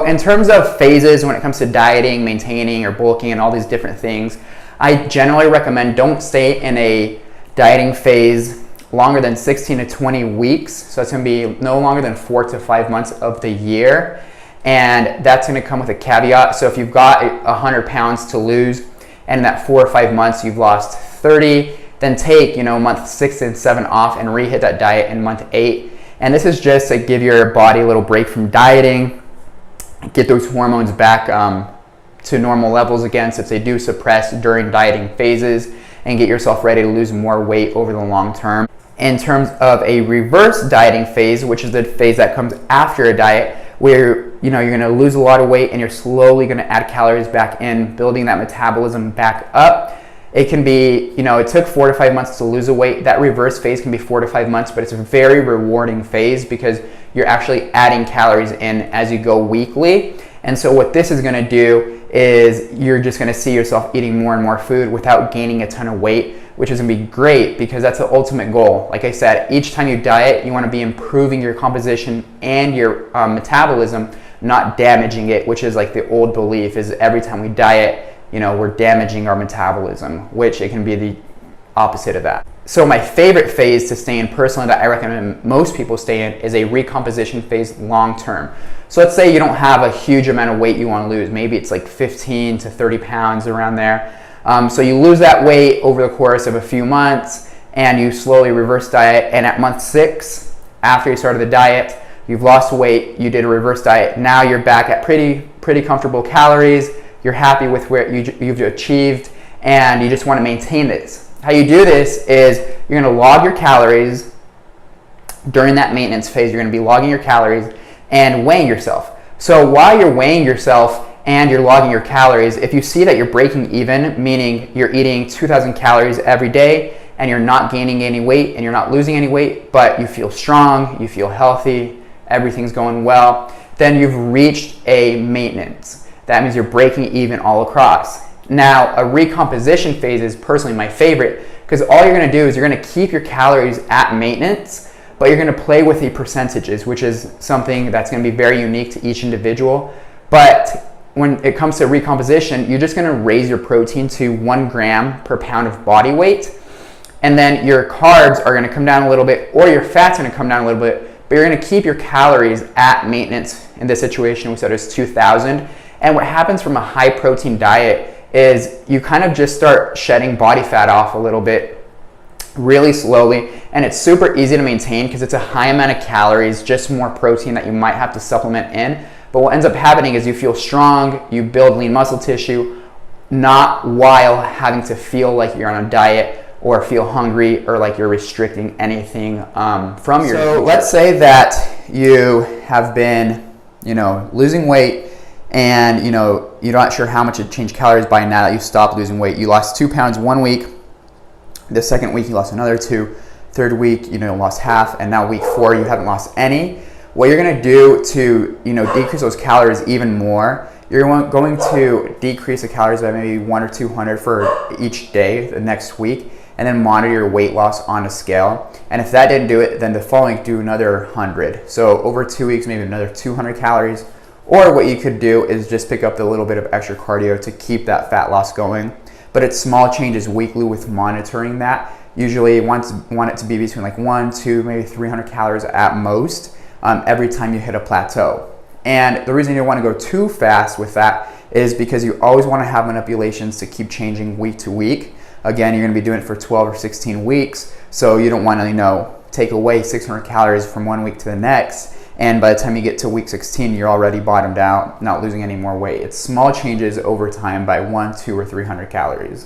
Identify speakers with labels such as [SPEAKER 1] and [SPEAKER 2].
[SPEAKER 1] in terms of phases, when it comes to dieting, maintaining, or bulking, and all these different things, I generally recommend don't stay in a dieting phase longer than 16 to 20 weeks. So it's going to be no longer than 4 to 5 months of the year. And that's going to come with a caveat. So if you've got 100 pounds to lose, and in that 4 or 5 months you've lost 30, then take, month 6 and 7 off and re-hit that diet in month 8. And this is just to give your body a little break from dieting, get those hormones back to normal levels again, since they do suppress during dieting phases, and get yourself ready to lose more weight over the long term. In terms of a reverse dieting phase, which is the phase that comes after a diet, where you're going to lose a lot of weight and you're slowly going to add calories back in, building that metabolism back up. It can be, it took 4 to 5 months to lose a weight. That reverse phase can be 4 to 5 months, but it's a very rewarding phase because you're actually adding calories in as you go weekly. And so what this is going to do is you're just going to see yourself eating more and more food without gaining a ton of weight, which is going to be great because that's the ultimate goal. Like I said, each time you diet, you want to be improving your composition and your metabolism, not damaging it, which is like the old belief is every time we diet, we're damaging our metabolism, which it can be the opposite of that. So my favorite phase to stay in personally that I recommend most people stay in is a recomposition phase long term. So let's say you don't have a huge amount of weight you want to lose. Maybe it's like 15 to 30 pounds around there. So you lose that weight over the course of a few months and you slowly reverse diet. And at month 6, after you started the diet, you've lost weight, you did a reverse diet. Now you're back at pretty comfortable calories. You're happy with where you've achieved and you just want to maintain this. How you do this is you're going to log your calories during that maintenance phase. You're going to be logging your calories and weighing yourself. So while you're weighing yourself and you're logging your calories, if you see that you're breaking even, meaning you're eating 2,000 calories every day and you're not gaining any weight and you're not losing any weight, but you feel strong, you feel healthy, everything's going well, then you've reached a maintenance. That means you're breaking even all across. Now, a recomposition phase is personally my favorite because all you're going to do is you're going to keep your calories at maintenance, but you're going to play with the percentages, which is something that's going to be very unique to each individual. But when it comes to recomposition, you're just going to raise your protein to 1 gram per pound of body weight. And then your carbs are going to come down a little bit, or your fat's going to come down a little bit, but you're going to keep your calories at maintenance. In this situation, we said it was 2,000. And what happens from a high protein diet is you kind of just start shedding body fat off a little bit really slowly, and it's super easy to maintain because it's a high amount of calories, just more protein that you might have to supplement in. But what ends up happening is you feel strong, you build lean muscle tissue, not while having to feel like you're on a diet or feel hungry or like you're restricting anything from your. So let's say that you have been, losing weight, and you're not sure how much to change calories by now that you stopped losing weight. You lost 2 pounds 1 week, the second week you lost another 2, third week lost half, and now week 4 you haven't lost any. What you're going to do to decrease those calories even more, you're going to decrease the calories by maybe 100 or 200 for each day the next week, and then monitor your weight loss on a scale. And if that didn't do it, then the following week do another 100. So over 2 weeks, maybe another 200 calories. Or what you could do is just pick up the little bit of extra cardio to keep that fat loss going. But it's small changes weekly with monitoring that. Usually you want it to be between like 1, 2, maybe 300 calories at most every time you hit a plateau. And the reason you don't want to go too fast with that is because you always want to have manipulations to keep changing week to week. Again, you're going to be doing it for 12 or 16 weeks, so you don't want to take away 600 calories from 1 week to the next. And by the time you get to week 16, you're already bottomed out, not losing any more weight. It's small changes over time by 1, 2, or 300 calories.